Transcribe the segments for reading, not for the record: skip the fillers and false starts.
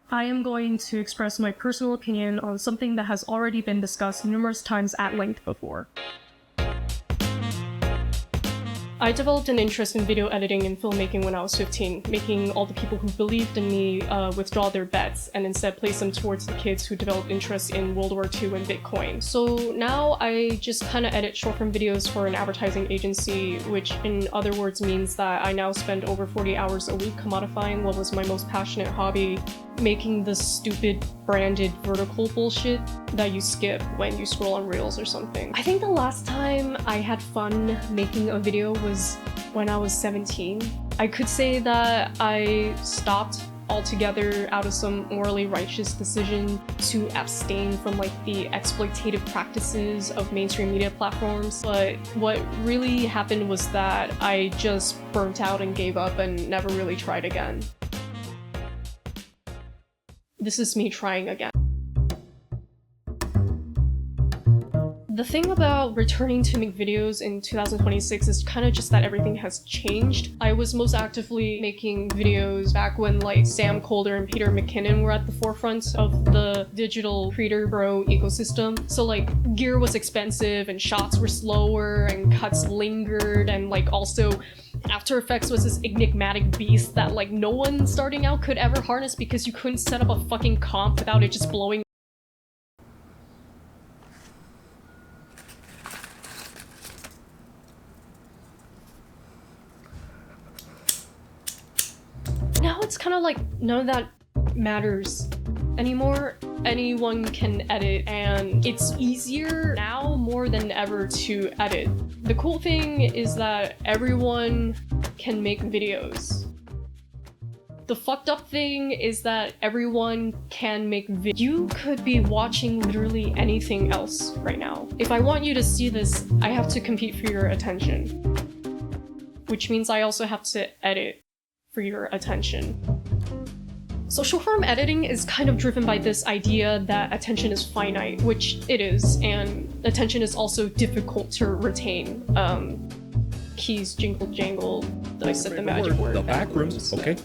I am going to express my personal opinion on something that has already been discussed numerous times at length before. I developed an interest in video editing and filmmaking when I was 15, making all the people who believed in me withdraw their bets and instead place them towards the kids who developed interest in World War II and Bitcoin. So now I just kind of edit short-form videos for an advertising agency, which in other words means that I now spend over 40 hours a week commodifying what was my most passionate hobby, making the stupid branded vertical bullshit that you skip when you scroll on Reels or something. I think the last time I had fun making a video was when I was 17. I could say that I stopped altogether out of some morally righteous decision to abstain from like the exploitative practices of mainstream media platforms, but what really happened was that I just burnt out and gave up and never really tried again. This is me trying again. The thing about returning to make videos in 2026 is kind of just that everything has changed. I was most actively making videos back when like Sam Colder and Peter McKinnon were at the forefront of the digital creator bro ecosystem. So like gear was expensive and shots were slower and cuts lingered, and like also After Effects was this enigmatic beast that like no one starting out could ever harness because you couldn't set up a fucking comp without it just blowing. Now it's kind of like none of that matters anymore. Anyone can edit, and it's easier now more than ever to edit. The cool thing is that everyone can make videos. The fucked up thing is that everyone can make videos. You could be watching literally anything else right now. If I want you to see this, I have to compete for your attention, which means I also have to edit for your attention. So short-form editing is kind of driven by this idea that attention is finite, which it is, and attention is also difficult to retain. Keys jingle jangle. Did I set the magic word? The back rooms, okay.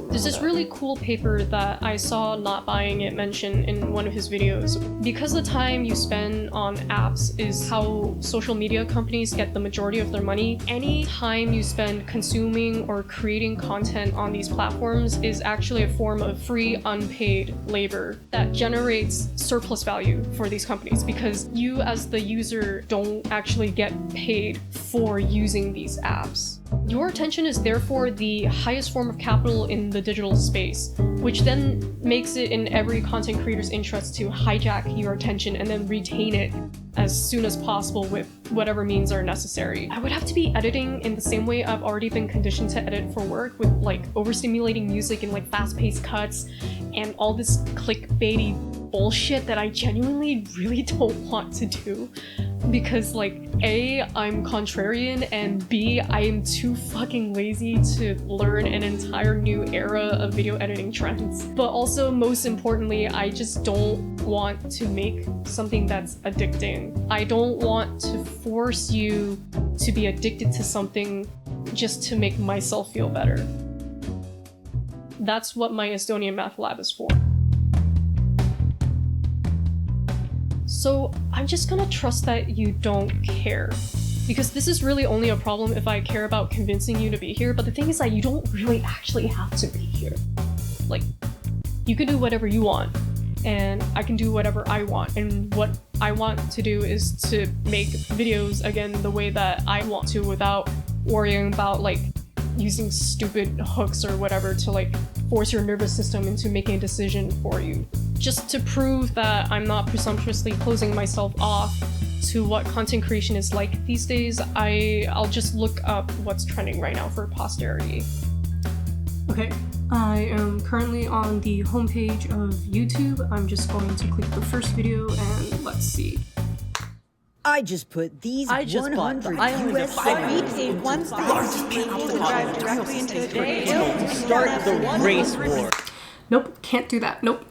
There's this really cool paper that I saw Not Buying It mention in one of his videos. Because the time you spend on apps is how social media companies get the majority of their money, any time you spend consuming or creating content on these platforms is actually a form of free, unpaid labor that generates surplus value for these companies because you as the user don't actually get paid for using these apps. Your attention is therefore the highest form of capital in the digital space, which then makes it in every content creator's interest to hijack your attention and then retain it as soon as possible with whatever means are necessary. I would have to be editing in the same way I've already been conditioned to edit for work, with like overstimulating music and like fast-paced cuts and all this clickbaity bullshit that I genuinely really don't want to do. Because like A, I'm contrarian, and B, I am too fucking lazy to learn an entire new era of video editing trends. But also, most importantly, I just don't want to make something that's addicting. I don't want to force you to be addicted to something just to make myself feel better. That's what my Estonian math lab is for. So I'm just gonna trust that you don't care. Because this is really only a problem if I care about convincing you to be here, but the thing is that you don't really actually have to be here. Like, you can do whatever you want, and I can do whatever I want, and what I want to do is to make videos again the way that I want to without worrying about like using stupid hooks or whatever to like force your nervous system into making a decision for you. Just to prove that I'm not presumptuously closing myself off to what content creation is like these days, I'll just look up what's trending right now for posterity. Okay, I am currently on the homepage of YouTube. I'm just going to click the first video and let's see. I just put these 100 US beat a one-stop drive directly into the Start the race war. Nope, can't do that. Nope.